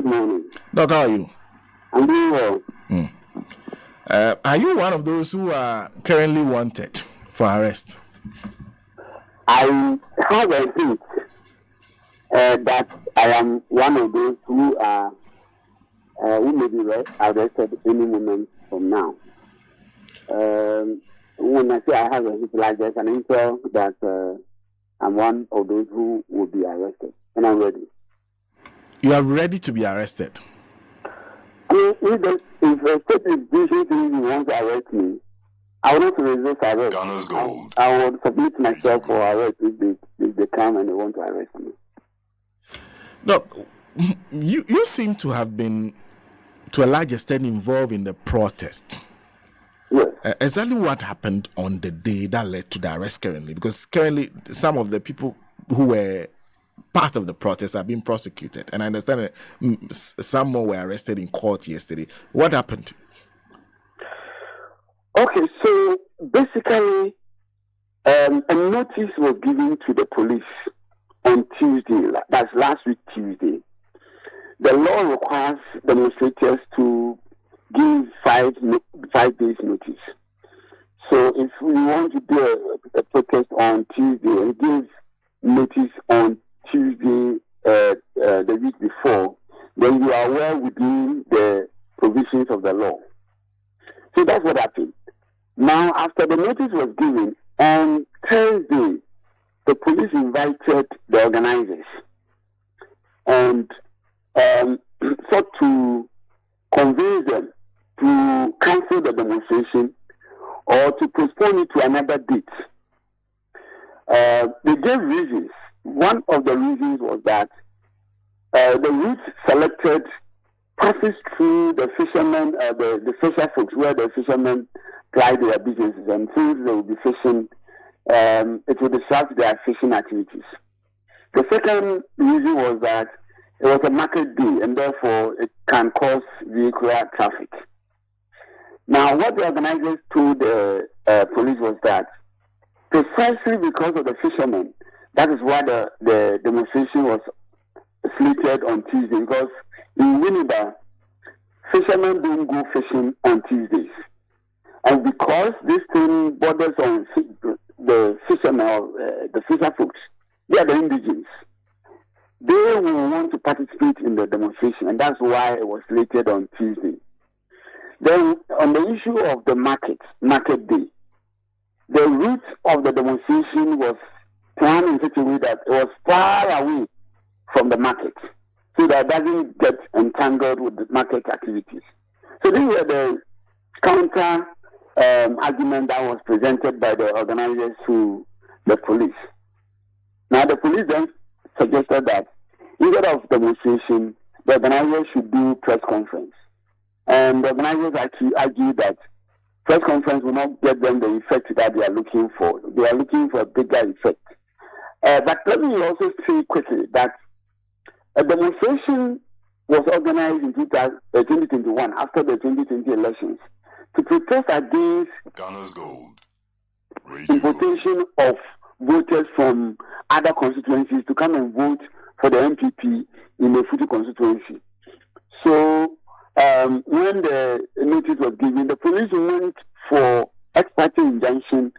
Good morning. Doc, how are you? I'm doing well. Are you one of those who are currently wanted for arrest? I have a hint that I am one of those who are who may be arrested any moment from now. When I say I have a hint, like there's an intel that I'm one of those who will be arrested, and I'm ready. You are ready to be arrested? If a state institution wants to arrest me, I will not resist arrest. Ghana's gold. I will submit myself for arrest if they come and they want to arrest me. Look, you seem to have been, to a large extent, involved in the protest. Yes. Exactly what happened on the day that led to the arrest currently? Because currently, some of the people who were part of the protest are being prosecuted. And I understand that some more were arrested in court yesterday. What happened? Okay, so basically, a notice was given to the police on Tuesday, that's last week Tuesday. The law requires demonstrators to give 5 days notice. So if we want to do a protest on Tuesday and give notice on Tuesday the week before, then you are well within the provisions of the law. So that's what happened. Now, after the notice was given, on Thursday, the police invited the organizers and sought to convince them to cancel the demonstration or to postpone it to another date. They gave reasons. One of the reasons was that the route selected passes through the fishermen, the fisher folks, where the fishermen ply their businesses, and since they will be fishing, it will disrupt their fishing activities. The second reason was that it was a market day, and therefore it can cause vehicular traffic. Now, what the organizers told the police was that precisely because of the fishermen, that is why the demonstration was slated on Tuesday, because in Winneba, fishermen don't go fishing on Tuesdays. And because this thing borders on the fishermen, the fisher folks, they are the indigents. They will want to participate in the demonstration, and that's why it was slated on Tuesday. Then, on the issue of the market day, the route of the demonstration was planned in such a way that it was far away from the market, so that it doesn't get entangled with the market activities. So these were the counter argument that was presented by the organizers to the police. Now, the police then suggested that instead of demonstration, the organizers should do press conference. And the organizers actually argued that press conference will not get them the effect that they are looking for. They are looking for a bigger effect. But let me also say quickly that a demonstration was organized in 2021 after the 2020 elections to protest against Ghana's gold. importation of voters from other constituencies to come and vote for the MPP in the Futu constituency. So when the notice was given, the police went for ex parte injunction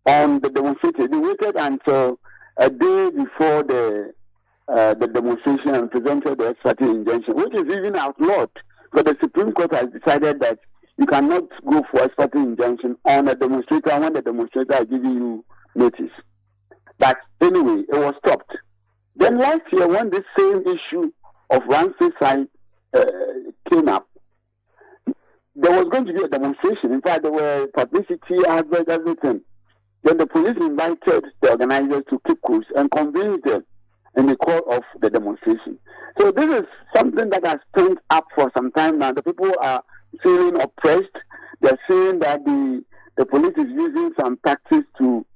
on the demonstrators. They waited until a day before the demonstration and presented the ex parte injunction, which is even outlawed. But the Supreme Court has decided that you cannot go for ex parte injunction on a demonstrator when the demonstrator is giving you notice. But anyway, it was stopped. Then last year, when this same issue of ransom side came up, there was going to be a demonstration. In fact, there were publicity, adverts, everything. Then the police invited the organizers to keep cool and convinced them in the call of the demonstration. So this is something that has turned up for some time now. The people are feeling oppressed. They're saying that the police is using some tactics to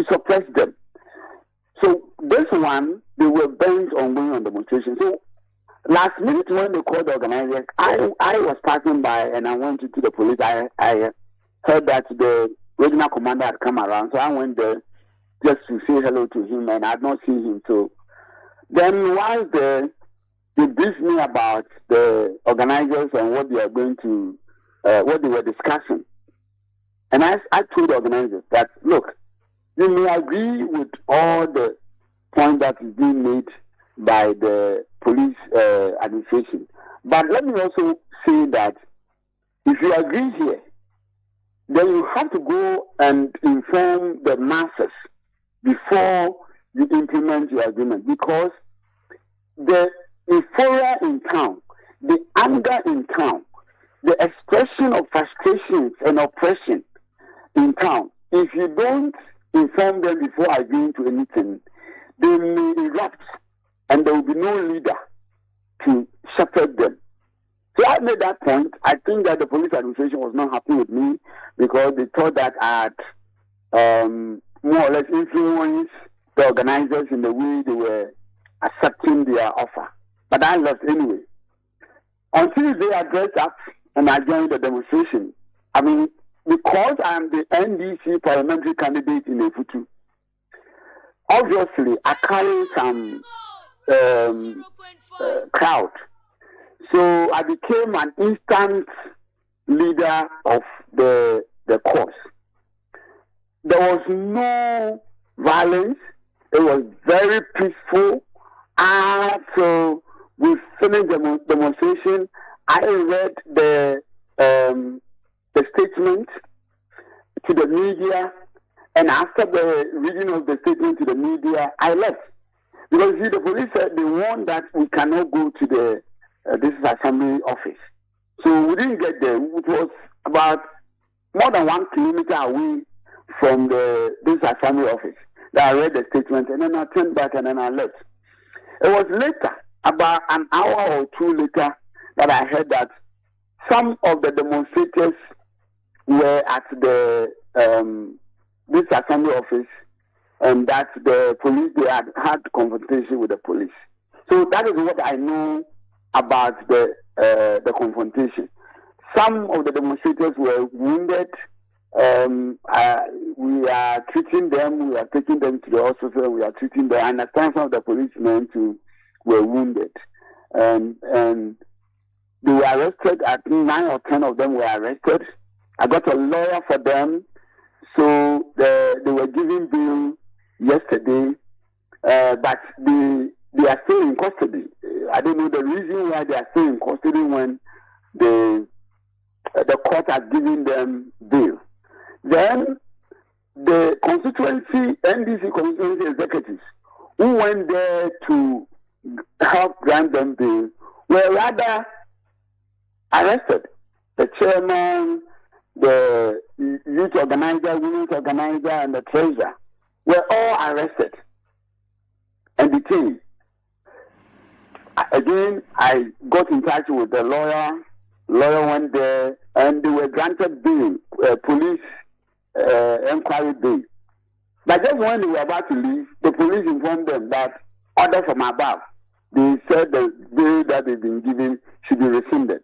suppress them. So this one, they were bent on going on demonstration. So last minute when they called the organizers, I was passing by and I went to the police. I heard that the regional commander had come around, so I went there just to say hello to him, and I had not seen him. So then while there, they briefed me about the organizers and what they are going to, what they were discussing. And I told the organizers that, look, you may agree with all the points that is being made by the police administration. But let me also say that if you agree here, then you have to go and inform the masses before you implement your agreement, because the euphoria in town, the anger in town, the expression of frustrations and oppression in town, if you don't inform them before agreeing to anything, they may erupt and there will be no leader to shepherd them. So I made that point. I think that the police administration was not happy with me because they thought that I had more or less influenced the organizers in the way they were accepting their offer. But I left anyway. Until they addressed up and I joined the demonstration. I mean, because I'm the NDC Parliamentary Candidate in Efutu, obviously I carry some crowd. So I became an instant leader of the cause. There was no violence. It was very peaceful. So we finished the demonstration. I read the statement to the media, and after the reading of the statement to the media, I left. Because the police said they warned that we cannot go to the this assembly office. So we didn't get there. It was about more than 1 kilometer away from this assembly office. That I read the statement and then I turned back and then I left. It was later, about an hour or two later, that I heard that some of the demonstrators were at the this assembly office and that the police, they had confrontation with the police. So that is what I know about the confrontation. Some of the demonstrators were wounded. We are treating them. We are taking them to the hospital. We are treating them. I understand some of the policemen were wounded, and they were arrested. I think 9 or 10 of them were arrested. I got a lawyer for them, so they were given bail yesterday, but they are still in custody. I don't know the reason why they are still in custody when the court has given them bail. Then the constituency, NDC constituency executives, who went there to help grant them bail, were rather arrested. The chairman, the youth organizer, women's organizer, and the treasurer were all arrested and detained. Again, I got in touch with the lawyer. Lawyer went there, and they were granted bail, police inquiry bail. But just when they were about to leave, the police informed them that order from above. They said the bail that they've been given should be rescinded.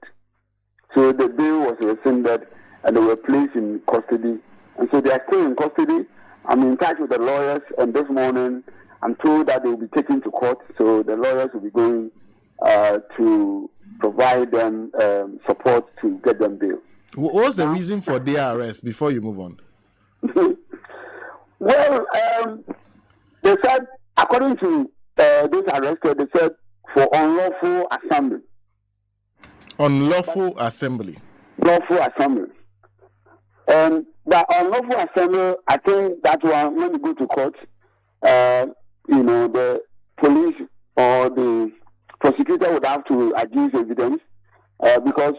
So the bail was rescinded, and they were placed in custody. And so they are still in custody. I'm in touch with the lawyers, and this morning I'm told that they will be taken to court. So the lawyers will be going to provide them support to get them bail. What was the reason for their arrest before you move on? Well, they said, according to this arrested, they said for unlawful assembly. Unlawful assembly. Lawful assembly. And the unlawful assembly, I think that one, when you go to court, the police or the prosecutor would have to adduce evidence because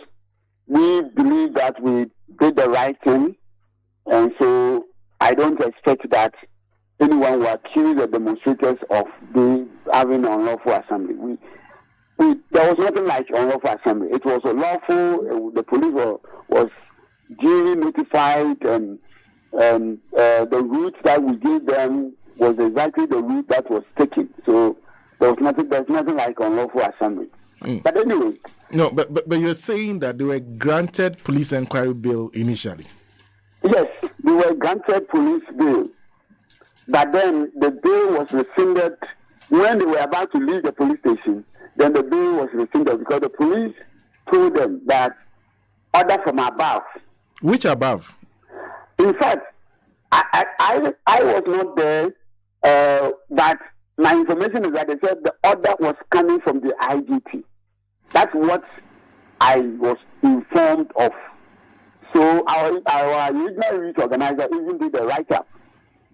we believe that we did the right thing. And so I don't expect that anyone will accuse the demonstrators of having unlawful assembly. There was nothing like unlawful assembly. It was unlawful. The police was duly notified, and the route that we gave them was exactly the route that was taken. So there's nothing like unlawful assembly. But anyway. No, but you're saying that they were granted police inquiry bail initially. Yes, they were granted police bail. But then the bail was rescinded when they were about to leave the police station, then the bill was rescinded because the police told them that order from above. Which above? In fact, I was not there, but my information is that they said the order was coming from the IGP. That's what I was informed of. So our regional youth organizer even did a write-up,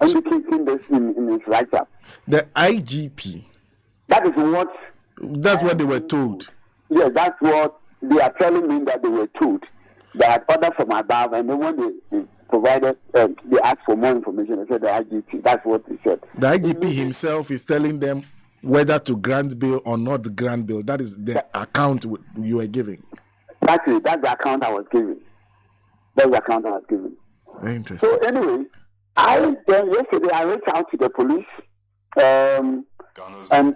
indicating this in his write-up. The IGP? That is what... That's what they were told. Yes, that's what they are telling me that they were told. That order from above, and then when they provided, they asked for more information. They said the IGP. That's what they said. The IGP himself is telling them whether to grant bail or not grant bail. That is the account you were giving. That's it. That's the account I was giving. Very interesting. So anyway, yesterday I reached out to the police and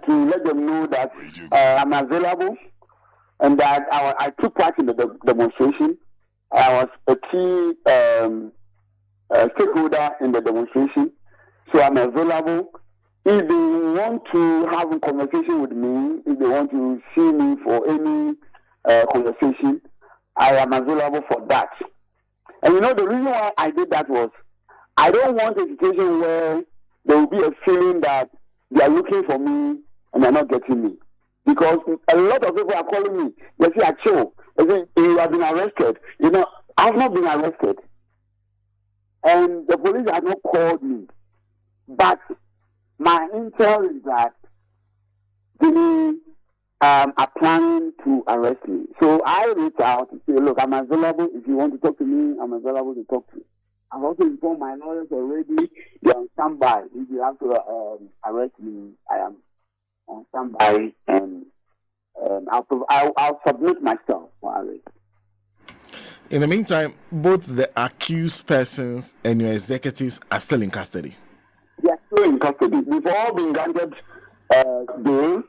to let them know that I'm available and that I took part in the demonstration. I was a key stakeholder in the demonstration, so I'm available. If they want to have a conversation with me, if they want to see me for any conversation, I am available for that. And the reason why I did that was I don't want a situation where there will be a feeling that they are looking for me and they're not getting me. Because a lot of people are calling me. They say, Acho, they say, you have been arrested. I've not been arrested. And the police have not called me. But my intel is that they are planning to arrest me. So I reached out to say, look, I'm available. If you want to talk to me, I'm available to talk to you. I've also informed my lawyers already. They're on standby. If you have to arrest me, I am on standby, and I'll submit myself for arrest. In the meantime, both the accused persons and your executives are still in custody. They are still in custody. We've all been granted bail.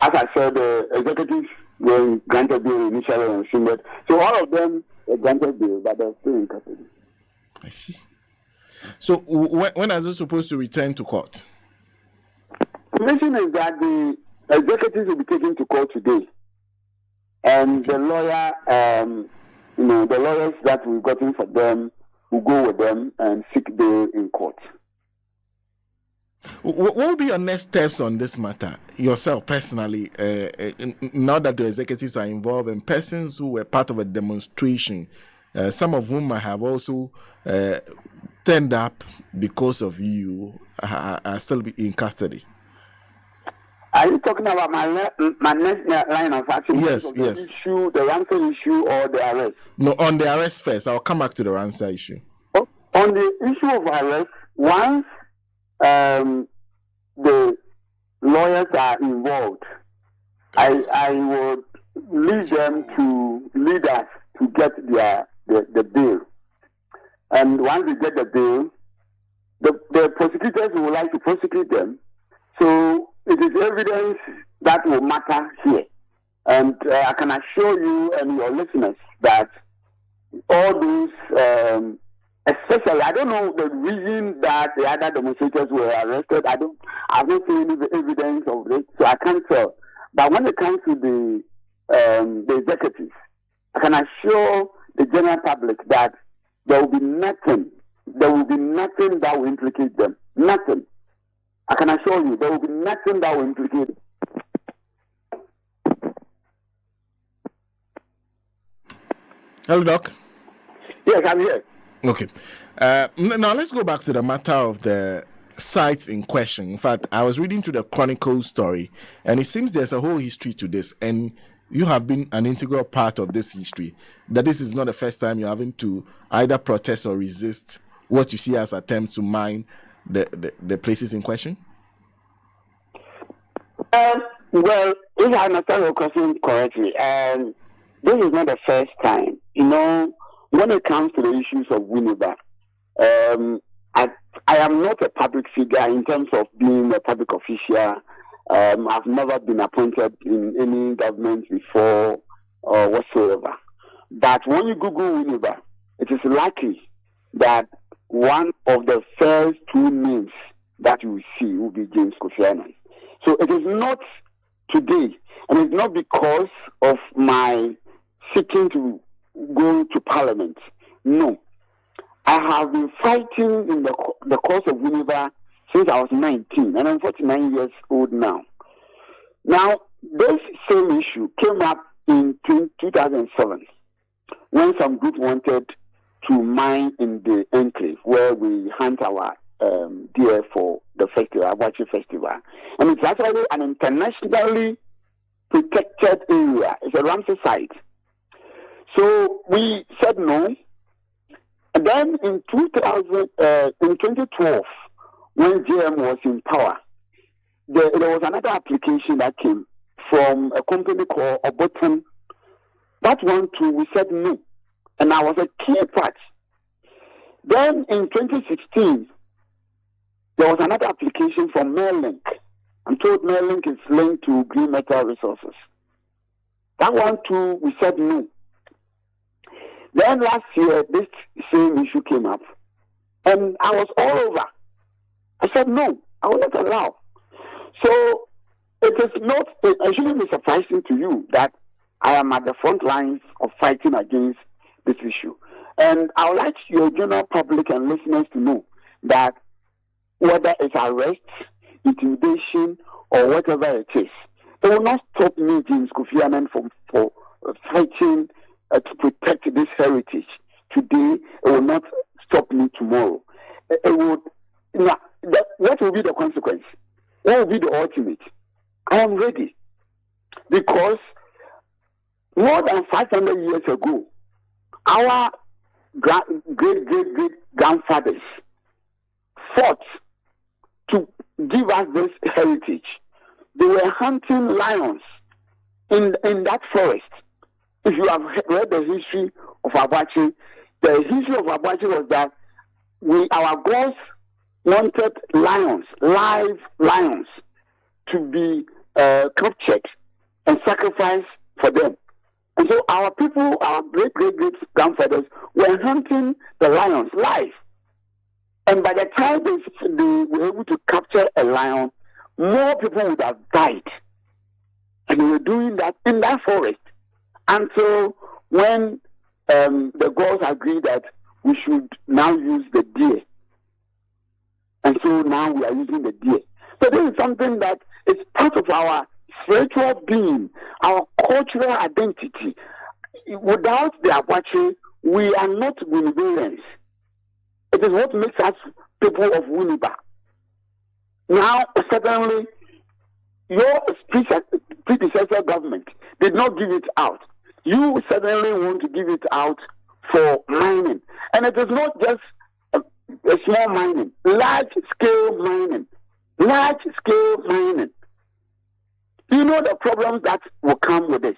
As I said, the executives were granted bail initially and rescinded. So all of them were granted bail, but they're still in custody. I see. So when are they supposed to return to court? The mission is that the executives will be taken to court today, and the lawyer, the lawyers that we've gotten for them will go with them and seek bail in court. What will be your next steps on this matter, yourself personally, now that the executives are involved and persons who were part of a demonstration, some of whom have also turned up because of you, are still in custody? Are you talking about my next line of action? Yes. The ransom issue or the arrest? No, on the arrest first. I'll come back to the ransom issue. Oh, on the issue of arrest, once the lawyers are involved, I would lead them to lead us to get the bail. And once they get the bail, the prosecutors would like to prosecute them. So it is evidence that will matter here. And I can assure you and your listeners that all those, especially, I don't know the reason that the other demonstrators were arrested. I've not seen any evidence of this, so I can't tell. But when it comes to the executives, I can assure the general public that there will be nothing that will implicate them. Nothing. I can assure you, there will be nothing that will implicate them. Hello, Doc. Yes, I'm here. Okay. Now let's go back to the matter of the sites in question. In fact, I was reading through the Chronicle story, and it seems there's a whole history to this, and you have been an integral part of this history. That this is not the first time you're having to either protest or resist what you see as attempt to mine the places in question. Well, if I understand your question correctly, this is not the first time. When it comes to the issues of Winneba, I am not a public figure in terms of being a public official. I've never been appointed in any government before or whatsoever. But when you Google Winneba, it is likely that one of the first two names that you will see will be James Kofi Annan. So it is not today, and it's not because of my seeking to go to Parliament. No. I have been fighting in the cause of Winneba since I was 19, and I'm 49 years old now. Now, this same issue came up in 2007 when some group wanted to mine in the enclave where we hunt our deer for the festival, Abachi festival. And it's actually an internationally protected area. It's a Ramsar site. So we said no. And then in 2012, when JM was in power, there was another application that came from a company called Obotan. That one too, we said no. And I was a key part. Then in 2016, there was another application from Merlink. I'm told Merlink is linked to Green Metal Resources. That one too, we said no. Then last year, this same issue came up. And I was all over. I said no, I will not allow. So it is not, it shouldn't be surprising to you that I am at the front lines of fighting against this issue. And I would like your general public and listeners to know that whether it's arrest, intimidation, or whatever it is, it will not stop me, James Kofi Annan, from fighting to protect this heritage. Today, it will not stop me tomorrow. It would. Now, what will be the consequence? What will be the ultimate? I am ready. Because more than 500 years ago, our great-great-great-grandfathers fought to give us this heritage. They were hunting lions in that forest. If you have read the history of Abachi, the history of Abachi was that our gods wanted lions, live lions, to be captured and sacrificed for them. And so our people, our great-great-great-grandfathers were hunting the lions live. And by the time they were able to capture a lion, more people would have died. And they were doing that in that forest until when the gods agreed that we should now use the deer. And so now we are using the deer. So this is something that is part of our spiritual being, our cultural identity. Without the Abachi, we are not Winnebarians. It is what makes us people of Winneba. Now, certainly, your predecessor government did not give it out. You certainly want to give it out for mining. And it is not just a small mining, large-scale mining. Large-scale mining. You know the problems that will come with this.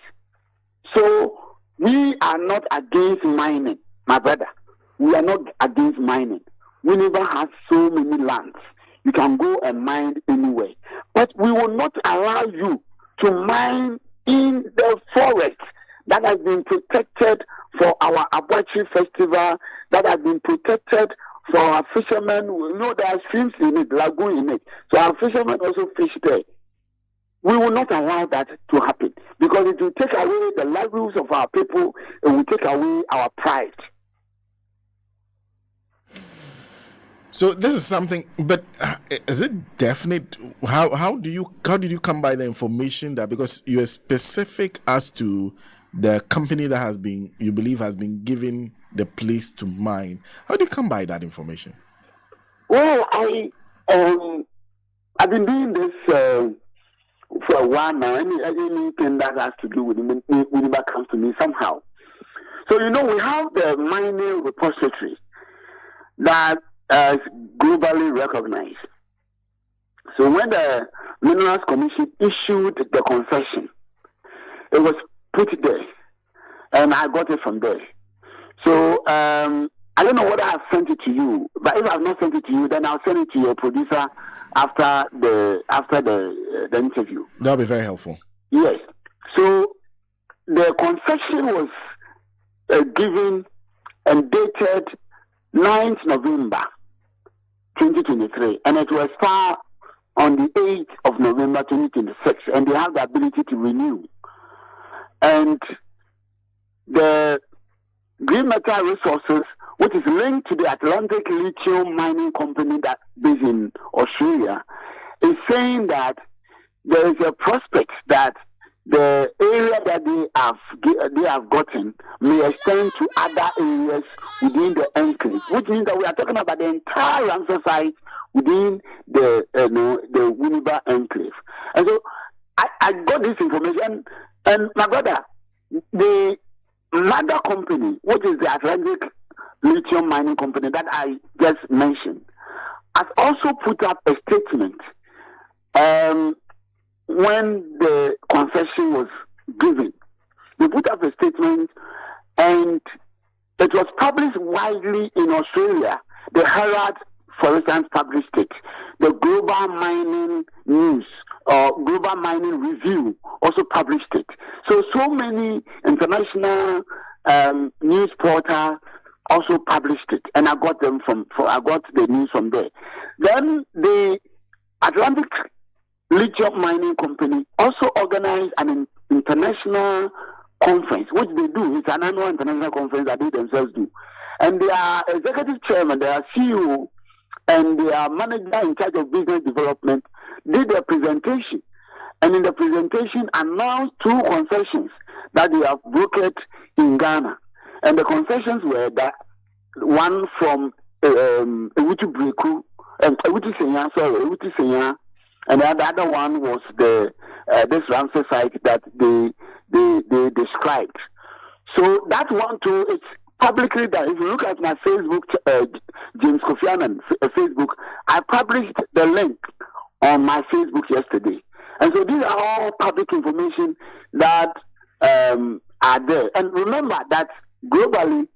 So, we are not against mining, my brother. We are not against mining. Winneba has so many lands. You can go and mine anywhere. But we will not allow you to mine in the forest that has been protected for our Abachi festival, that has been protected for our fishermen. You know, there are streams in it, lagoon in it. So our fishermen also fish there. We will not allow that to happen because it will take away the livelihoods of our people. It will take away our pride. So this is something, but is it definite? How did you come by the information that, because you are specific as to the company that you believe has been given the place to mine? How do you come by that information? Well, I've been doing this for a while now. Anything that has to do with Winneba comes to me somehow. So we have the mining repository that is globally recognized. So when the Minerals Commission issued the concession, it was put there, and I got it from there. So I don't know whether I've sent it to you, but if I've not sent it to you, then I'll send it to your producer after the interview. That'll be very helpful. Yes. So the concession was given and dated 9th November 2023, and it will expire on the 8th of November 2026, and they have the ability to renew. And the Green Metal Resources, which is linked to the Atlantic Lithium Mining Company that is in Australia, is saying that there is a prospect that the area that they have gotten may extend to other areas within the enclave, which means that we are talking about the entire Ramsar site within the Winneba enclave. And so I got this information, and my brother, the mother company, which is the Atlantic Lithium Mining Company that I just mentioned, has also put up a statement when the concession was given. They put up a statement, and it was published widely in Australia. The Herald, for instance, published it. The Global Mining News or Global Mining Review also published it. So many international news portals also published it, and I got the news from there. Then the Atlantic Lithium Mining Company also organized an international conference, which they do. It's an annual international conference that they themselves do. And their executive chairman, their CEO, and their manager in charge of business development did a presentation. And in the presentation announced 2 concessions that they have brokered in Ghana. And the concessions were that one from Efutu Senya, and the other one was this Ramsar site that they described. So that one too, it's publicly done. If you look at my Facebook, James Kofi Annan Facebook, I published the link on my Facebook yesterday. And so these are all public information that are there. And remember that globally,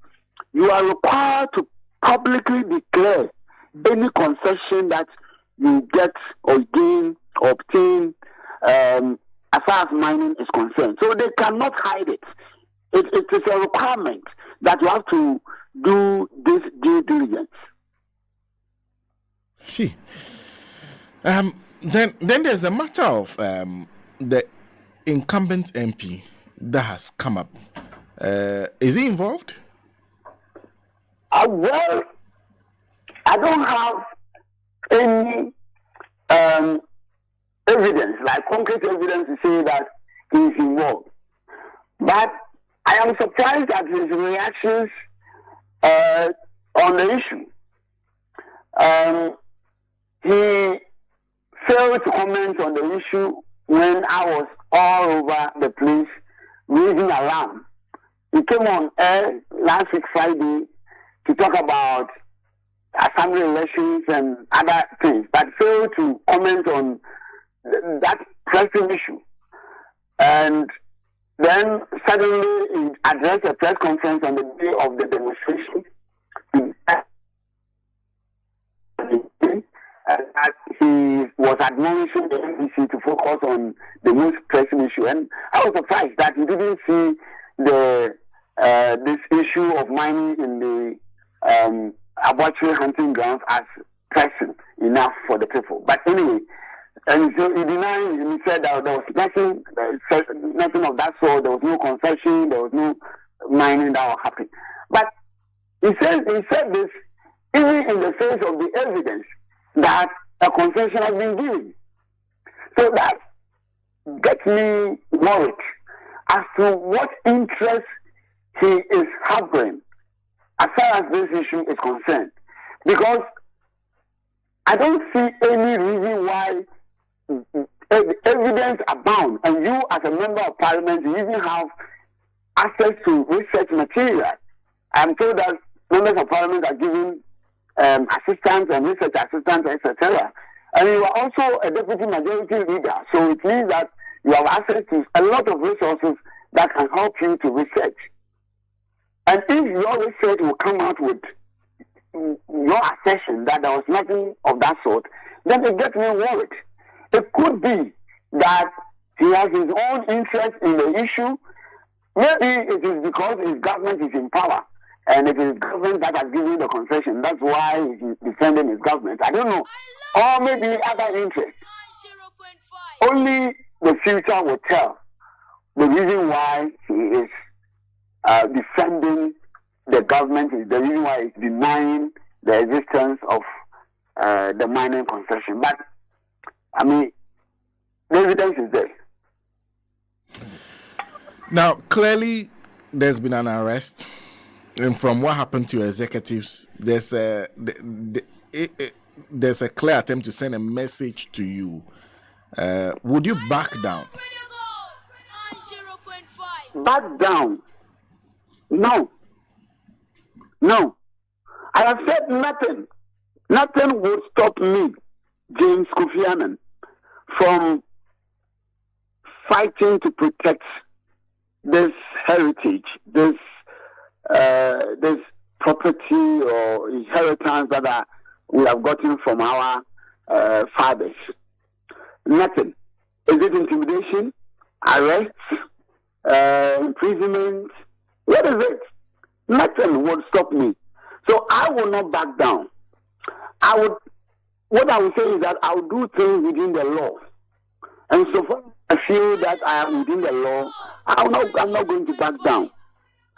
you are required to publicly declare any concession that you get or gain or obtain as far as mining is concerned. So they cannot hide it. It is a requirement that you have to do this due diligence. See. Then there's the matter of the incumbent MP that has come up. Is he involved? Well, I don't have any evidence, like concrete evidence to say that he is involved. But I am surprised at his reactions on the issue. He failed to comment on the issue when I was all over the place raising alarm. He came on air last week Friday to talk about assembly elections and other things, but failed to comment on that pressing issue. And then suddenly he addressed a press conference on the day of the demonstration. That he was admonishing the NDC to focus on the most pressing issue. And I was surprised that he didn't see this issue of mining in the arbitrary hunting grounds as pressing enough for the people. But anyway, and so he denied, and he said that there was nothing of that sort. There was no concession, there was no mining that was happening. But he said this even in the face of the evidence that a concession has been given. So that gets me worried as to what interest he is harboring as far as this issue is concerned. Because I don't see any reason why evidence abound, and you as a member of parliament, you even have access to research material. I'm told that members of parliament are given assistants and research assistants, etc. And you are also a deputy majority leader, so it means that you have access to a lot of resources that can help you to research. And if your research will come out with your assertion that there was nothing of that sort, then it gets me worried. It could be that he has his own interest in the issue. Maybe it is because his government is in power and it is government that has given the concession. That's why he's defending his government. I don't know. Or maybe other interests. Only the future will tell the reason why he is defending the government, is the reason why he's denying the existence of the mining concession. But, I mean, the evidence is there. Now, clearly, there's been an arrest. And from what happened to your executives, there's a clear attempt to send a message to you. Would you back down? Back down? No. No. I have said nothing. Nothing would stop me, James Kofi Annan, from fighting to protect this heritage, this property or inheritance that we have gotten from our fathers. Nothing. Is it intimidation, arrest, imprisonment? What is it? Nothing would stop me. So I will not back down. What I will say is that I will do things within the law. And so far I feel that I am within the law, I'm not going to back down.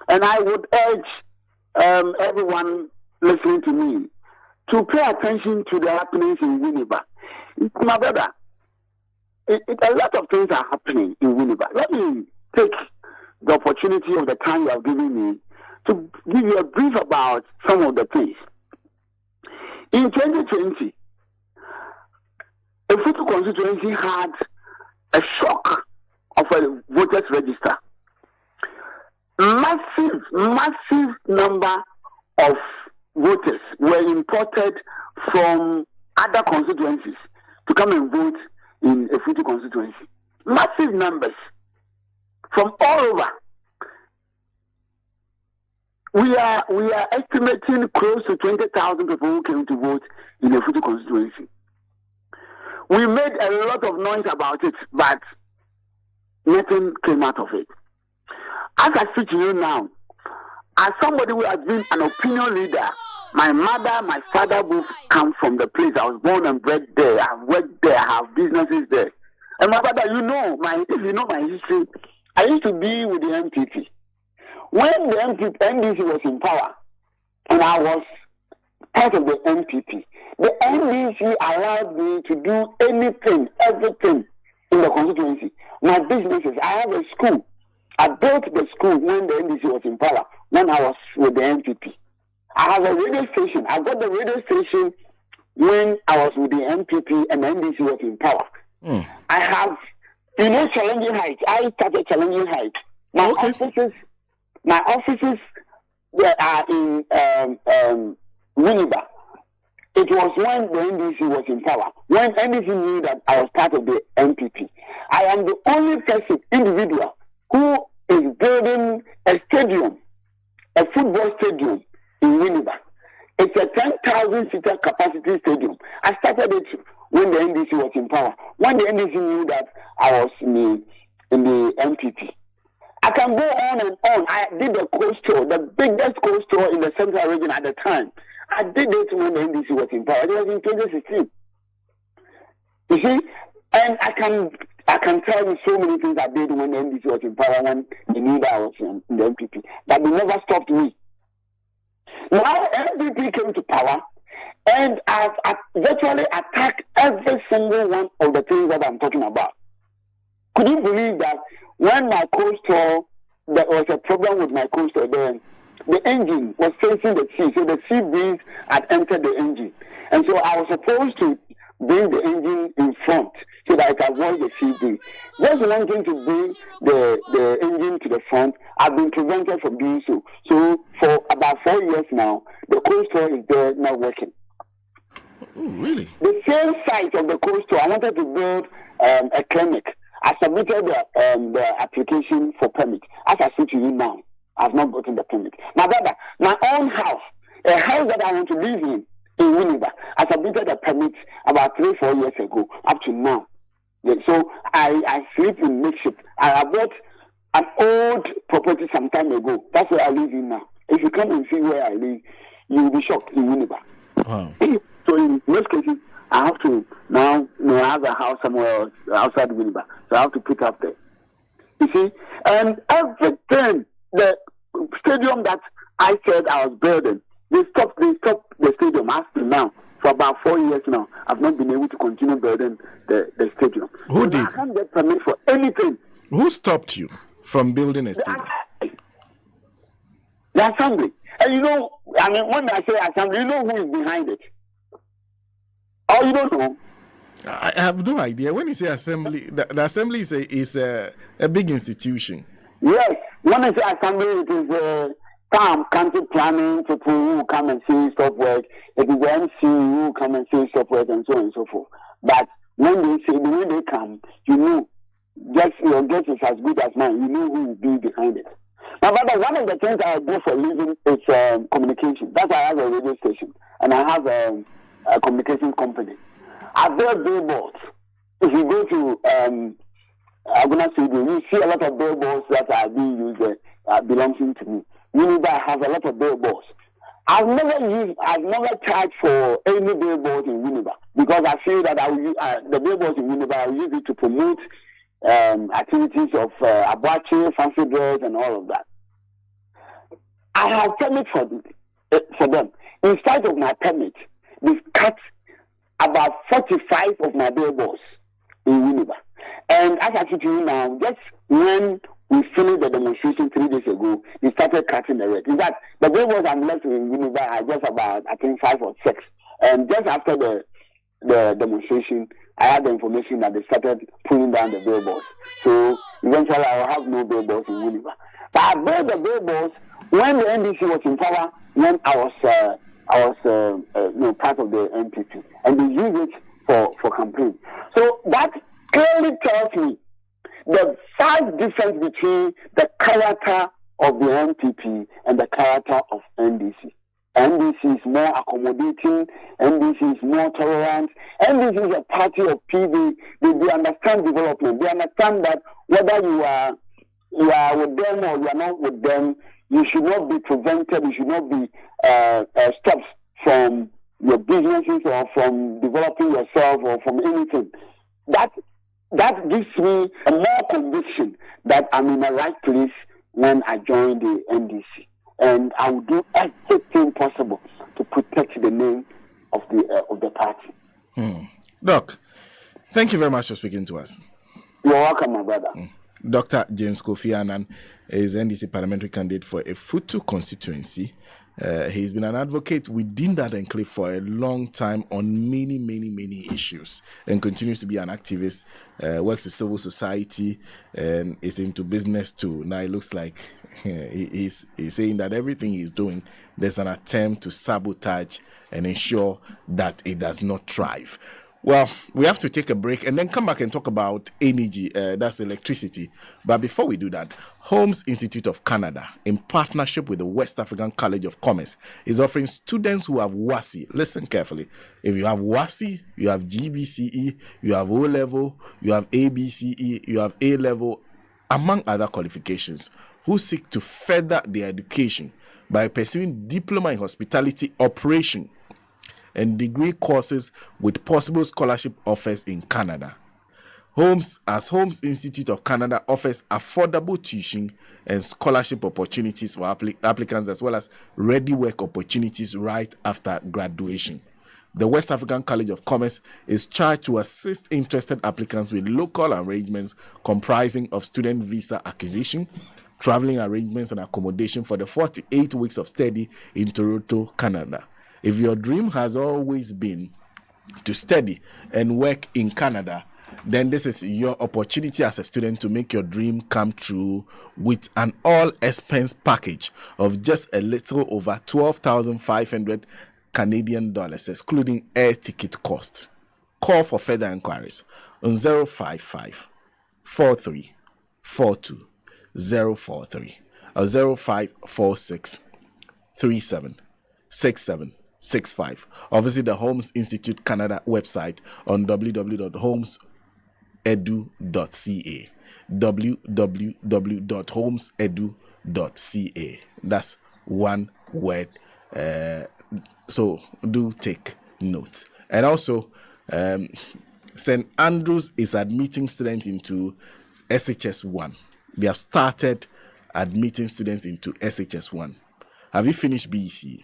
And I would urge everyone listening to me to pay attention to the happenings in Winneba. My brother, a lot of things are happening in Winneba. Let me take the opportunity of the time you have given me to give you a brief about some of the things. In 2020, Efutu constituency had a shock of a voters register. Massive number of voters were imported from other constituencies to come and vote in a Futu constituency. Massive numbers from all over. We are estimating close to 20,000 people who came to vote in a Futu constituency. We made a lot of noise about it, but nothing came out of it. As I speak to you now, as somebody who has been an opinion leader, my mother, my father both come from the place. I was born and bred there. I've worked there. I have businesses there. And my brother, if you know my history, I used to be with the MPP. When the NDC was in power, and I was part of the MPP, the NDC allowed me to do anything, everything in the constituency. My businesses, I have a school. I built the school when the NDC was in power, when I was with the MPP. I have a radio station. I got the radio station when I was with the MPP and the NDC was in power. I have, Challenging Heights. I started Challenging Heights. My offices that are in Winneba. It was when the NDC was in power, when NDC knew that I was part of the MPP. I am the only individual who is building a stadium, a football stadium in Winneba. It's a 10,000-seater capacity stadium. I started it when the NDC was in power, when the NDC knew that I was in the MPP. I can go on and on. I did the cold store, the biggest cold store in the central region at the time. I did it when the NDC was in power. It was in 2016. You see? And I can tell you so many things I did when the NDC was in power, when they knew that I was in the MPP. But they never stopped me. Now MPP came to power, and I've virtually attacked every single one of the things that I'm talking about. Could you believe that when my cold store, there was a problem with my cold store then, the engine was facing the sea, so the sea breeze had entered the engine. And so I was supposed to bring the engine in front so that I could avoid the sea breeze. Just wanting to bring the engine to the front, I've been prevented from doing so. So for about 4 years now, the cold store is there not working. Oh, really? The same site of the cold store, I wanted to build a clinic. I submitted the application for permit. As I speak to you now, I've not gotten the permit. My brother, my own house, a house that I want to live in Winneba, I submitted a permit about 3-4 years ago, up to now. So I sleep in makeshift. I bought an old property some time ago. That's where I live in now. If you come and see where I live, you will be shocked in Winneba. Wow. So in most cases, I have to now, I have a house somewhere else, outside Winneba, so I have to put up there. You see, and everything, the stadium that I said I was building, they stopped the stadium after now. For about 4 years now, I've not been able to continue building the stadium. Who did? I can't get permit for anything. Who stopped you from building a stadium? The assembly. And you know, I mean, when I say assembly, you know who is behind it? Oh, you don't know? I have no idea. When you say assembly, the assembly is a big institution. Yes. When I say assembly, it is council planning people who come and see stop work. It is the MC who come and see stop work and so on and so forth. But when they come, you know, just your guess is as good as mine. You know who will be behind it. Now, but one of the things I do for living is communication. That's why I have a radio station and I have a communication company. I build billboards. If you go to Aguna Studio, you see a lot of billboards that are being used belonging to me. Meaning that I have a lot of billboards. I've never charged for any billboards in Winneba because I feel that I will use the billboards in Winneba. I will use it to promote activities of abachi, fancy dress, and all of that. I have permit for them. In spite of my permit, they've cut about 45 of my billboards in Winneba. And as I see to you now, just when we finished the demonstration 3 days ago, they started cutting the red. In fact, the billboards I'm left in Winneba are just about, I think, 5 or 6. And just after the demonstration, I had the information that they started pulling down the billboards. So eventually I will have no billboards in Winneba. But I built the billboards when the NDC was in power, when I was part of the NPP, and they use it for campaign. So that clearly tells me the vast difference between the character of the NPP and the character of NDC. NDC is more accommodating. NDC is more tolerant. NDC is a party of people. They understand development. They understand that whether you are with them or you are not with them, you should not be prevented. You should not be stopped from your businesses or from developing yourself or from anything. That gives me a more conviction that I'm in the right place when I join the NDC. And I will do everything possible to protect the name of the party. Doc, thank you very much for speaking to us. You're welcome, my brother. Dr. James Kofi Annan is NDC Parliamentary Candidate for a Futu constituency. He's been an advocate within that enclave for a long time on many issues and continues to be an activist, works with civil society and is into business too. Now it looks like he's saying that everything he's doing, there's an attempt to sabotage and ensure that it does not thrive. Well, we have to take a break and then come back and talk about energy, that's electricity. But before we do that, Holmes Institute of Canada, in partnership with the West African College of Commerce, is offering students who have WASI, listen carefully, if you have WASI, you have GBCE, you have O-level, you have ABCE, you have A-level, among other qualifications, who seek to further their education by pursuing diploma in hospitality operation and degree courses with possible scholarship offers in Canada. Holmes Institute of Canada offers affordable tuition and scholarship opportunities for applicants as well as ready work opportunities right after graduation. The West African College of Commerce is charged to assist interested applicants with local arrangements comprising of student visa acquisition, traveling arrangements and accommodation for the 48 weeks of study in Toronto, Canada. If your dream has always been to study and work in Canada, then this is your opportunity as a student to make your dream come true with an all-expense package of just a little over 12,500 Canadian dollars, excluding air ticket cost. Call for further inquiries on 055 43 42 043 or 0546 37 67 65 or visit the Holmes Institute Canada website on www.holmesedu.ca www.holmesedu.ca. That's one word. So do take note. And also, St. Andrews is admitting students into SHS1. They have started admitting students into SHS1. Have you finished BEC?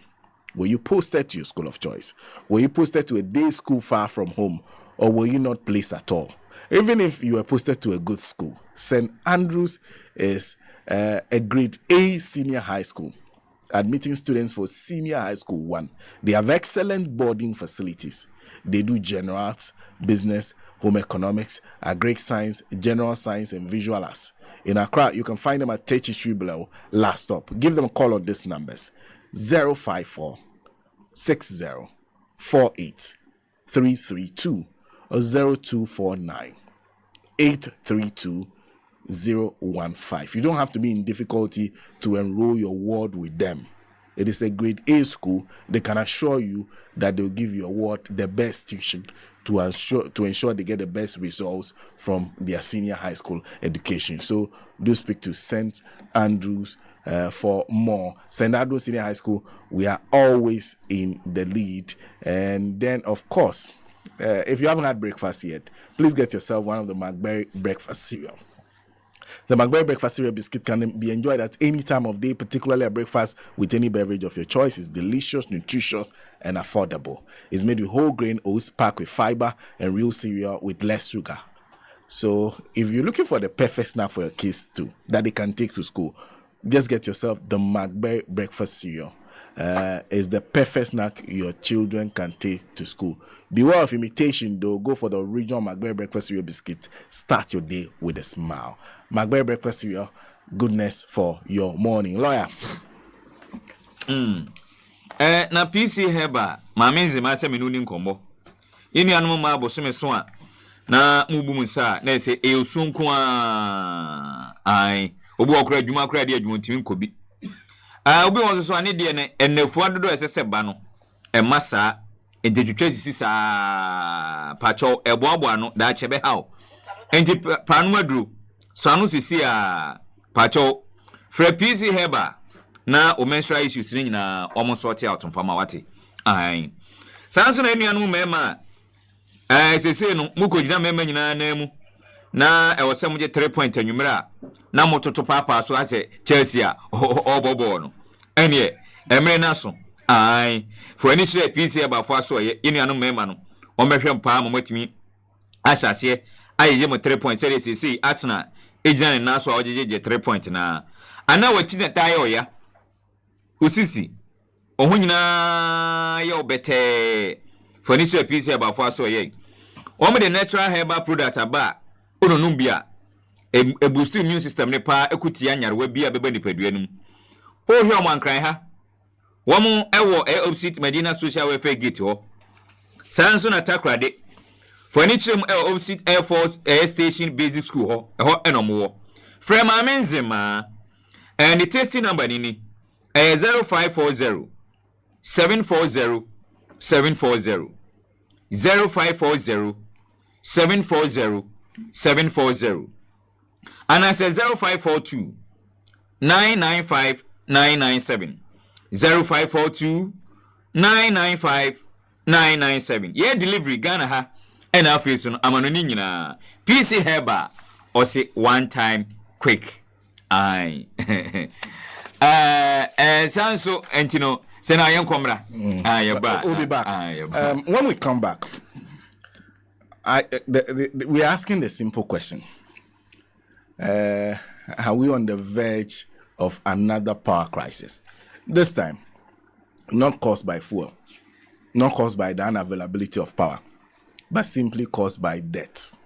Were you posted to your school of choice? Were you posted to a day school far from home? Or were you not placed at all? Even if you were posted to a good school, St. Andrews is a grade A senior high school, admitting students for senior high school 1. They have excellent boarding facilities. They do general arts, business, home economics, agric science, general science, and visual arts. In Accra, you can find them at Techichri below, last stop. Give them a call on these numbers: 054 60 48 332 or 0249 832 015. You don't have to be in difficulty to enroll your ward with them. It is a grade A school. They can assure you that they'll give your ward the best tuition to ensure they get the best results from their senior high school education. So do speak to St. Andrews for more. St. Andrews Senior High School, we are always in the lead. And then, of course, if you haven't had breakfast yet, please get yourself one of the McBerry breakfast cereal. The McBerry breakfast cereal biscuit can be enjoyed at any time of day, particularly at breakfast with any beverage of your choice. It's delicious, nutritious, and affordable. It's made with whole grain oats packed with fiber and real cereal with less sugar. So if you're looking for the perfect snack for your kids too, that they can take to school, just get yourself the McBerry breakfast cereal. Is the perfect snack your children can take to school. Beware of imitation though. Go for the original McBerry breakfast cereal biscuit. Start your day with a smile. McBerry breakfast cereal, goodness for your morning. Lawyer. Na PC heba mame nzima se menu ni nkombo. Yenu anu ma bosome so a na mubu musa na se eosunku a ai obu okura adwuma akura de adwuma ntimi nkobi. Obi won so ane de ne enefu adodo esese ba no masa edetwetwe sisi sa pacho eboabo ano da chebe hawo. Enti panu aduru so anu sisi a pacho fra PC heba na o menstrual issues ni nyina omo sort out mfama wate ai sanso na enuanu mema sese no mukojina mema nyina na mu na ewose muje 3 point anwumra na mototo papa so ase Chelsea obobo no ene emre na so ai for any share PC abafo aso ye enuanu mema no omehwe mpa momotimi asase ayeje mo 3 point sese Arsenal ejina na so ojeje 3 point na ana wachi na tayo ya usisi ohunyina ya obete furniture piece abafo aso ye omo the natural herbal product aba ononum bia e boost immune system ne pa ekuti anyarewa bia beba nipadua num ohwe omo ankran ha womo ewo opposite Medina social welfare gate ho sanso na takrade furniture opposite Air Force Air Station Basic School ho enomo wo frame amenzema and the testing number nini 0540 740 740 0540 740 740 and I say 0542 995 997 0542 995 997 yeah delivery Ghana ha and after so amanoni nyina PC Herba or say one time quick ai sanso entino sena yenkomra ayeba we'll be back. When we come back, we're asking the simple question: are we on the verge of another power crisis? This time, not caused by fuel, not caused by the unavailability of power, but simply caused by debt.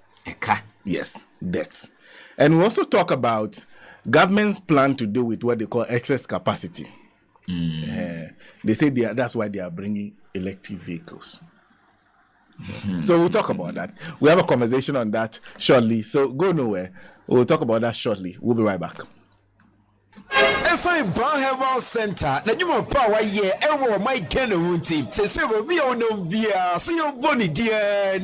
Yes, debt. And we also talk about government's plan to deal with what they call excess capacity. They say that's why they are bringing electric vehicles. So we'll talk about that. We have a conversation on that shortly. So go nowhere. We'll talk about that shortly. We'll be right back. Yasan Ban Herbal Center, na nyuma power ye ewo my Ken Wunti. Say we on bia, see your bonny dear.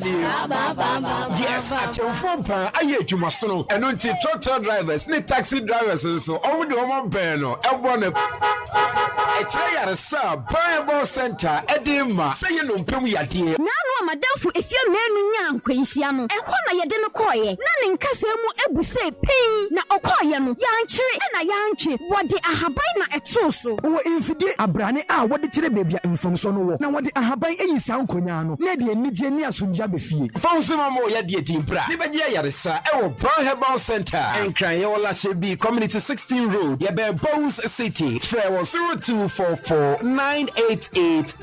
Yes, at your phone pan, I hear you must know. And until tractor drivers, ni taxi drivers, so all the woman beno, elbow. A try sir, Ban Herbal Center, Edema, say you know, Pumi at ye. Nano, madam, if you're learning young Quinsiano, and when I didn't call ye, none in Casamo Ebu say, pay, na Okoyano, Yanchi, and a Yanchi, what the Ahabina at Soso. Oh, if you a brani, what the baby from Sono, now what the Ahabai is sound Coniano, Lady and Nigeria Sunjabi fee. Found some more yet, Timbra, Nibadia, sir, Ewo Ban Herbal Center, and Crayola should be Community 16 Road, Yabe Bones City, Fair 0244 988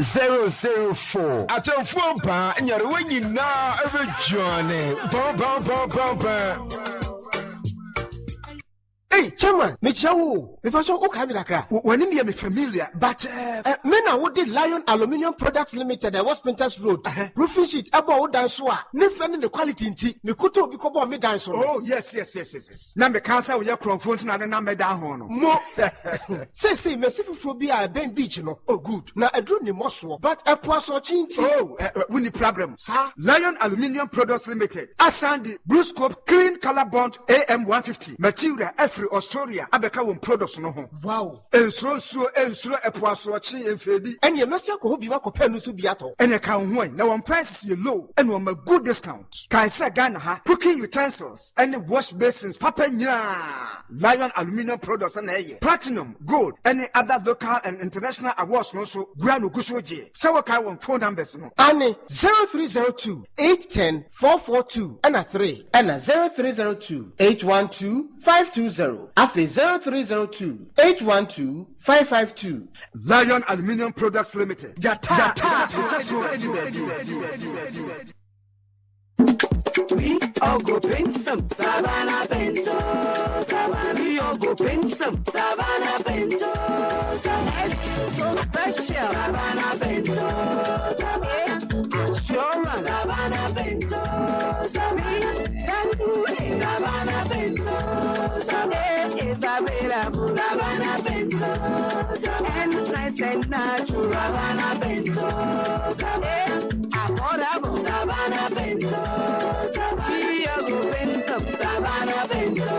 004. At your phone bar, and you're winning now every journey. Hey, Chairman, Michael, if I saw Okamilaka, when India me familiar, but men are what did Lion Aluminium Products Limited, was Spinters Road, roofing sheet, about Dansua, never the quality in tea, Mikuto, because me dance. Oh, yes. Number cancer with your phones, not a number down. More. Say, Merciful Phobia, Ben Beach, no. Oh, good. Now I drew the Moswo, but a plus or chinty. Oh, winning problem, sir. Lion Aluminium Products Limited, Asandi, Blue Scope, Clean Color Bond, AM 150, Material, Every Australia, Abeka won products no home. Wow. And so a poaso chi and fedi. And you must have be Mako Penus Biato. And a count one. Now on prices you low and on a good discount. Kaisa Ghana, cooking utensils and wash basins, Papanya. Lion Aluminium Products and air. Platinum, gold, any other local and international awards also. Granu Gusoji. Sawaka on phone numbers no. Annie 0302 810 442 and a 3 and a 0302 812 520. After 0302 812 552. Lion Aluminium Products Limited. We all go paint some Savannah Bento. We all go paint some Savannah Bento. So special Savannah Bento. Assurance Savannah Bento. Savannah Bento. Is available Savannah Bento. And nice and natural Savannah Bento. Affordable Savannah Bento. We are going some Savannah Bento.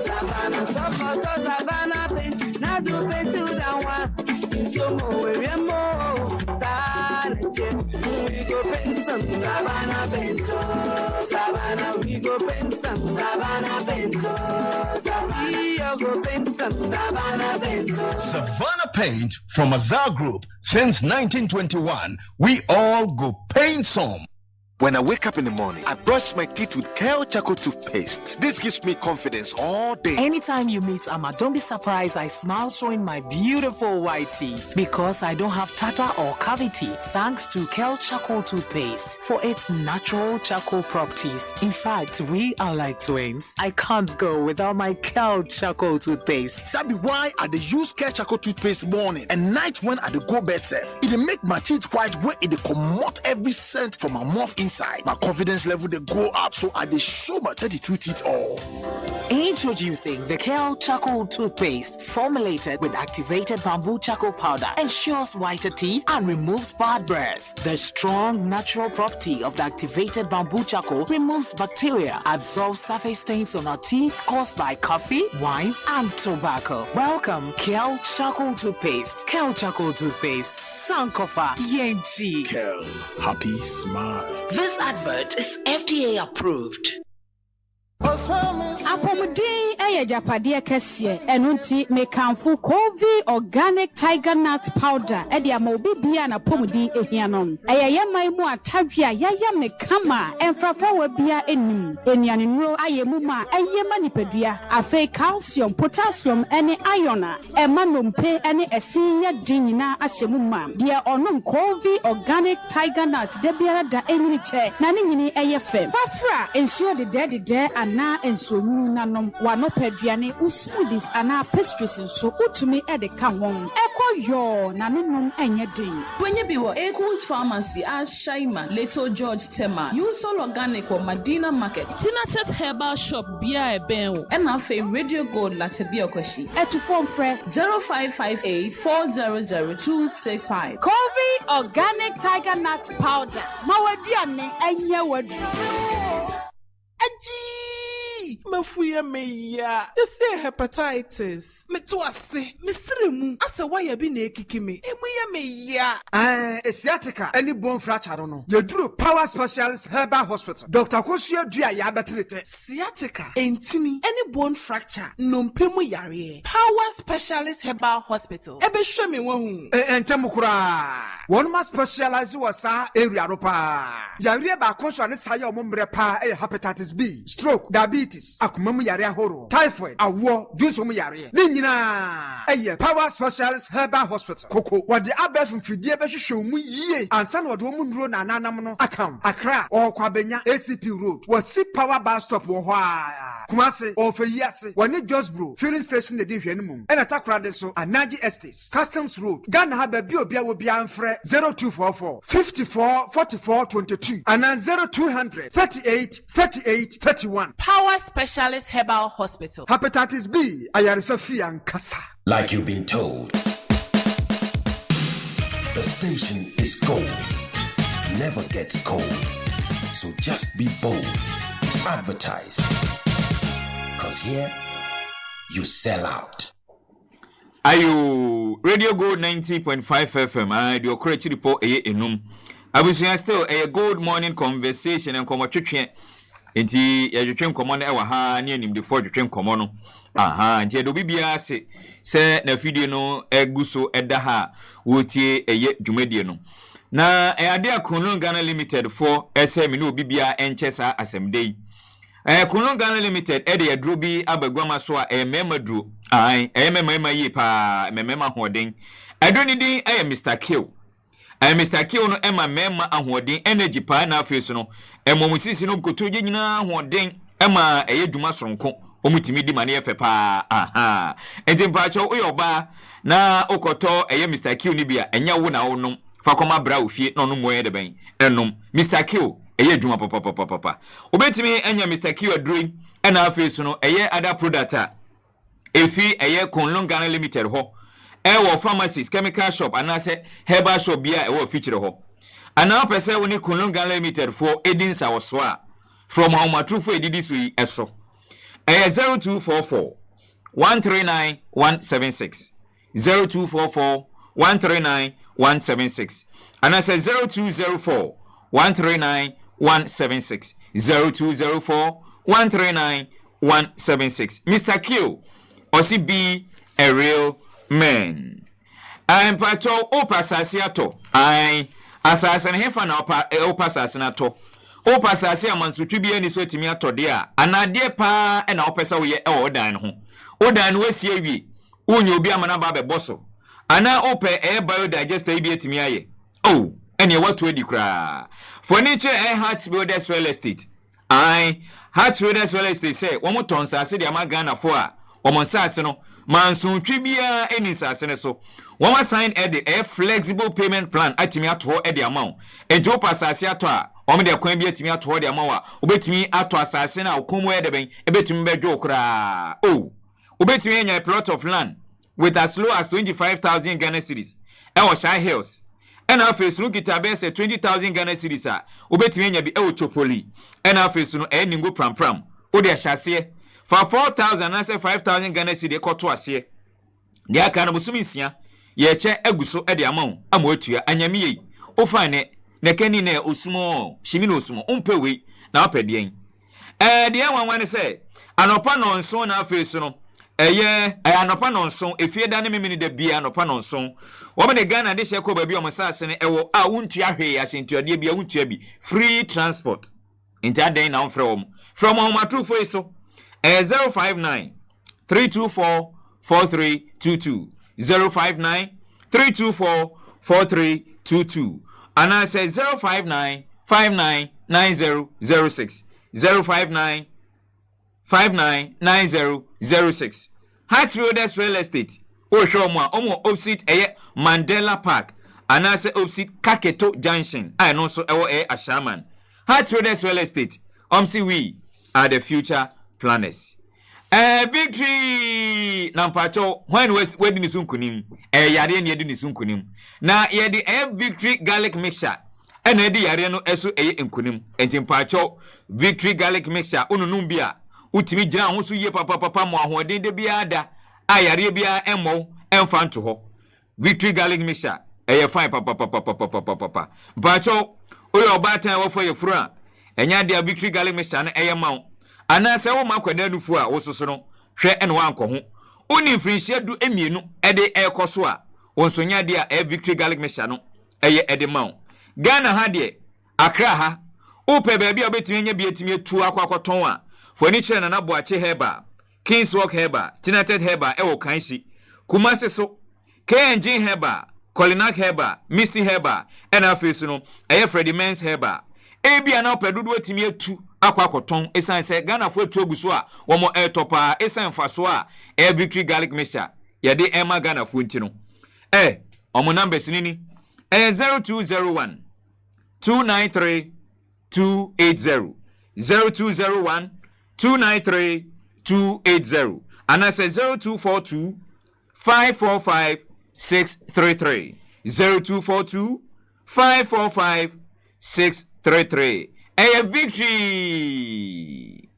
Savannah Sokoto Savannah Bento. Now do Bento down one. In so more sanity. We go paint some Savannah Bento. Savannah, we go paint some Savannah Bento. We are go paint some Savannah Bento. Savannah Paint from Azar Group. Since 1921, we all go paint some. When I wake up in the morning, I brush my teeth with Kale Charcoal toothpaste. This gives me confidence all day. Anytime you meet Amma, don't be surprised I smile showing my beautiful white teeth because I don't have tartar or cavity thanks to Kale Charcoal toothpaste for its natural charcoal properties. In fact, we are like twins. I can't go without my Kale Charcoal toothpaste. That be why I dey use Kale Charcoal toothpaste morning and night when I dey go bed safe. It dey make my teeth white when it dey comot every scent from my mouth inside. My confidence level they go up, so I dey show my 32 teeth all. Introducing the Kale Charcoal toothpaste, formulated with activated bamboo charcoal powder, ensures whiter teeth and removes bad breath. The strong natural property of the activated bamboo charcoal removes bacteria, absorbs surface stains on our teeth caused by coffee, wines, and tobacco. Welcome, Kale Charcoal toothpaste. Kale Charcoal toothpaste. Sankofa Yenchi. Kale, happy smile. This advert is FDA approved. Apomudi Japade Kessie, Enunti, Mekanfu, Kofi, Organic Tiger Nut Powder, Edia Mobi, and Apomudi Ehianon. Ayayama Tabia, Yayam Kama, and Frafa Bia Enim, Enyanino, Ayamuma, Ayamani Pedia, Afe calcium, potassium, any iona, Emanumpe, any a senior dinina Ashemuma, dear Onum Kofi, Organic Tiger Nut, Debia da Eniche, Nanini AFM. Fafra, ensure the daddy there and na enso nanom wano peduane usmoothies ana pastries so utumi e de ka won ekọ yo na minum enye din. When you be wa Equals Pharmacy as Shaima, Little George Tema, use all organic or Medina Market, Tinatet Herbal Shop, Bia Ebeo, and Afe Radio Gold Latibio Koshi. Etu phone fre 0558 400265. Kofi Organic Tiger Nut Powder. Mawadiane enye wadu. Mafuya meya, you say hepatitis. Me to ase, me sremu, asa why be na ekikimi. Emuya meya. Sciatica, any bone fracture no. You do Power Specialist Herbal Hospital. Dr. Kosia Dia ya betrete. Sciatica, entini, any bone fracture, no mpemu yare. Power Specialist Herbal Hospital. Ebe show me one. Entemukura. One must specialize was area ropa. Yare ba koso ne saya omombre pa hepatitis B, stroke, diabetes, akumamu yare horo, typhoid, awo, junso mu yare. Ni nyina Power Specialist Herbal Hospital. Koko, what the abef mfidie be hwehwe mu yie. Ansa na wode mu nduro na nanam no akam. Accra or Kwabenya ACP Road. Was Power Bus Stop wo ho a. Kumase or Feyiase. Wani Josbro filling station de hwe num. And atakra de so Anaji Estates, Customs Road. Ghana ha ba bi obia wo bia mfre 0244 54 44 22 and 0200 38 38 31. Power Specialist Herbal Hospital. Hepatitis B, Ayarisofi and Kasa. Like you've been told, the station is gold, never gets cold. So just be bold, advertise, cause here you sell out. Ayo Radio Gold 90.5 FM. I do correct report enum. I will say still a good morning conversation and come twetwe. Enti ya twetwe komo na ewa ha ne anim de for twetwe komo no. Aha, nti do bibia se na video no eguso eda ha wotie dwumadie no. Na ade akono Ghana Limited for SM no bibia enchesa asemdei. Kono Ghana Limited ede yadro bi abagwama so a memadro ai mema yi pa mema hoden adoni din Mr. Kill. Mr. Kill no mema ahoden energy pa na afeso no momusisi no kotoje nyina ahoden dwuma sonko omutimi di mane efe pa aha enti mpacho oyoba na okoto Mr. Kill ni bia enya wo na wo nom fa koma bra ofie no no moye de ben enom Mr. Kill dwuma papa obetimi enya Mr. Kill adroin na afeso no other product efi Konlong Ghana Limited ho ewo pharmacies chemical shop anase herbal shop bia ewo feature ho ana pese woni Konlong Ghana Limited for edin sa woso a from how much for edidi so yi eso 0244 139 176 0244 139 176 anase 0204 139 176 0204 139 176 Mr. Q Osi be a real man. I'm pato opasasiato. I assassin hefa na opasasinato. Opasasi amansutu bi ani so timi atode anade pa na opesa wo ye odan ho. Odan we sie wi. Onye obi amana ba be boso. Ana ope biodigester bi etimi aye. Oh, ene watu edi kra. Furniture Heart Builders Real Estate. Heart Builders Real Estate say womo tonsase de amagana fo a Omonsase no mansun twibia eni sase ne so won sign a flexible payment plan atimi ato the amount ento pasase ato a om de kwan bi atimi ato the amount a obetimi ato asase na okomo de ben ebetimi bedwo kra obetimi enya a plot of land with as low as 25,000 Ghana cedis Shire Hills and our face look it abese 20,000 Ghana cedis a obetimi enya bi Chopoli and our face no ningo pram o de chassis for 4,000 and 5,000 Ghana cedi ekoto ase de aka na busumi sia ye che aguso e de amount amoatua anyame yi o fa ne kani na osumo shimi na osumo umpewe na opedien de anwan ne se anopa no nso na afesu no anopa no nso efie da ne memini da bia anopa no nso wo me de Ghana de sheko ba bi o msase ne ewo a wontua hwe ya hyentuade bia wontua bi free transport inta den na from home atrufo iso 059 324 4322 059 324 4322 and I say 059 599006 059 599006 Heart Builders Real Estate o show mo opposite Mandela Park anase opposite Kaketo Junction I no so ewo Ashaman Heart Traders Real Estate see we are the future planners. Victory nampacho when was wedding sunkunim yare ne yedi sunkunim na yedi victory garlic mixture and edi yare no eso nkunim enti mpacho victory garlic mixture ununum bia utimi gira ho so ye papa mo ahoden de bia da ayare bia emmo emfa nto ho victory garlic mixture fine papa mpacho oyo obatan wo for ye fura enya de victory garlic mixture na maw anase wo makwada nufu a wo soso no hwe ene wanko ho oni mfrinhia du emienu ede ekoso a wonsonya de a victory garlic mixture no ede maw Ghana ha de Accra ha upe baabi obetimi nya bietimi etu akwakoton a furniture na naboache heba Kings Walk heba Tinated heba ewo kanshi Kumasi so KNG heba Kolinak heba Missy heba ena afisu no Freddy Men's heba ebi ana opedudu etimi etu akwakoton esan se Ghana fo etu oguso a wo mo topa esan faso a victory garlic mixture ye de ema Ghana fo ntino omo numbers nini 0201 293 280 0201 293 280 and I say 0242 545 633 0242 545 633 victory.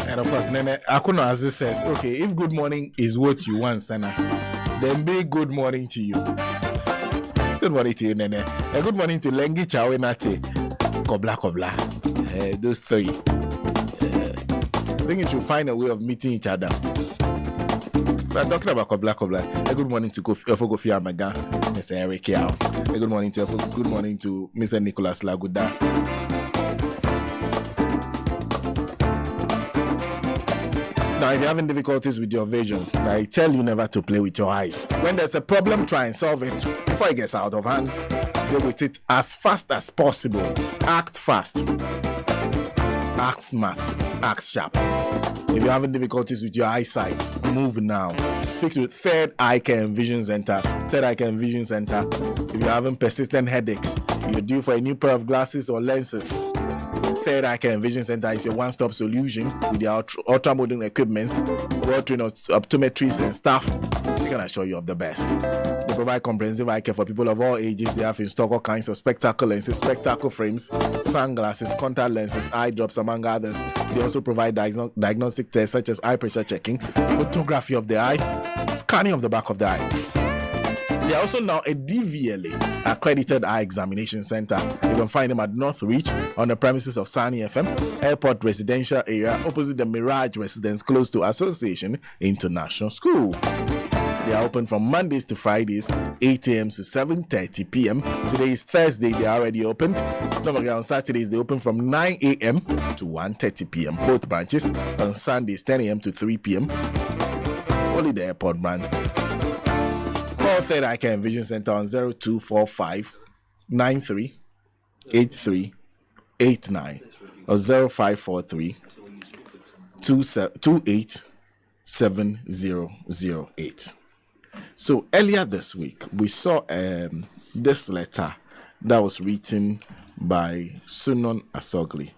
And of course, Nene Akuno Azu says, okay, if good morning is what you want, Sana, then be good morning to you. Good morning to you, Nene. And good morning to Lengi Chawe Nate. Kobla. Those three. I think you should find a way of meeting each other. We're talking about Kobla. Good morning to Kofi Annan, Mr. Eric Yao. Good morning to Mr. Nicholas Laguda. Now, if you're having difficulties with your vision, I tell you never to play with your eyes. When there's a problem, try and solve it before it gets out of hand. Deal with it as fast as possible. Act fast. Act smart. Act sharp. If you're having difficulties with your eyesight, move now. Speak to Third Eye Care and Vision Center. Third Eye Care and Vision Center. If you're having persistent headaches, you're due for a new pair of glasses or lenses, Third Eye Care and Vision Center is your one-stop solution with their ultra-modern equipments, well-trained optometrists and staff. They can assure you of the best. They provide comprehensive eye care for people of all ages. They have in stock all kinds of spectacle lenses, spectacle frames, sunglasses, contact lenses, eye drops, among others. They also provide diagnostic tests such as eye pressure checking, photography of the eye, scanning of the back of the eye. They are also now a DVLA accredited eye examination center. You can find them at Northreach on the premises of Sani FM, Airport Residential Area, opposite the Mirage Residence, close to Association International School. They are open from Mondays to Fridays, 8 a.m. to 7:30 p.m. Today is Thursday, they are already opened. Don't forget, on Saturdays, they open from 9 a.m. to 1:30 p.m. Both branches. On Sundays, 10 a.m. to 3 p.m. Only the airport branch. Call Third Eye Care and Vision Center on 0245 93 83 89 or 0543 28 7008. So earlier this week, we saw this letter that was written by Sunon Asogli,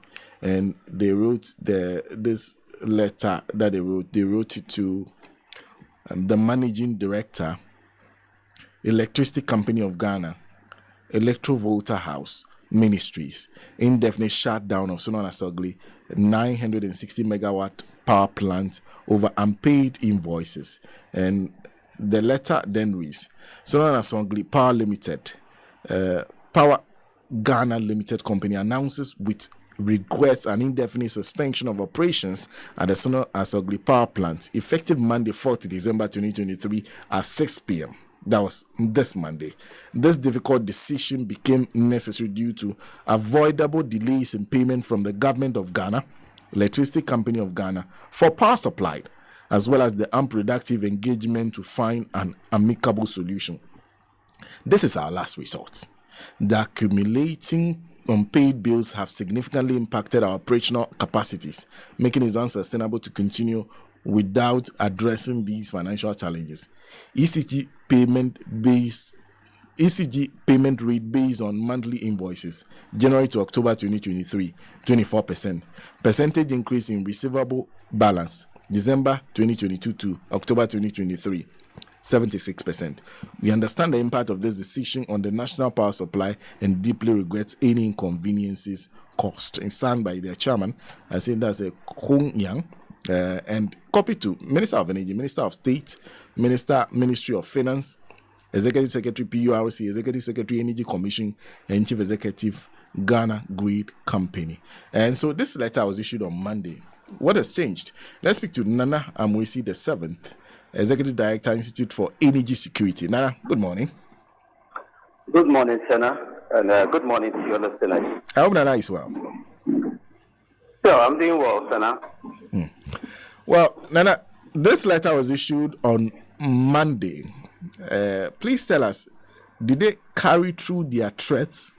and they wrote this letter that they wrote it to the managing director, Electricity Company of Ghana, Electrovolta House Ministries, indefinite shutdown of Sunon Asogli 960 megawatt power plant over unpaid invoices. And the letter then reads, Sunon Asogli Power Limited, Power Ghana Limited Company announces with regrets an indefinite suspension of operations at the Sunon Asogli Power Plant effective Monday, 4th December 2023 at 6 p.m. That was this Monday. This difficult decision became necessary due to avoidable delays in payment from the government of Ghana, Electricity Company of Ghana, for power supply, as well as the unproductive engagement to find an amicable solution. This is our last resort. The accumulating unpaid bills have significantly impacted our operational capacities, making it unsustainable to continue without addressing these financial challenges. ECG payment rate based on monthly invoices, January to October 2023, 24%. Percentage increase in receivable balance, December 2022 to October 2023, 76%. We understand the impact of this decision on the national power supply and deeply regret any inconveniences caused. And signed by their chairman, I say that's a Kong Yang, and copy to Minister of Energy, Minister of State, Ministry of Finance, Executive Secretary PURC, Executive Secretary Energy Commission, and Chief Executive Ghana Grid Company. And so this letter was issued on Monday. What has changed? Let's speak to Nana Amwesi the 7th, Executive Director, Institute for Energy Security. Nana, good morning. Good morning, Senna, and good morning to your listeners. I hope Nana is well. So I'm doing well, Senna. Well, Nana, this letter was issued on Monday. Please tell us, did they carry through their threats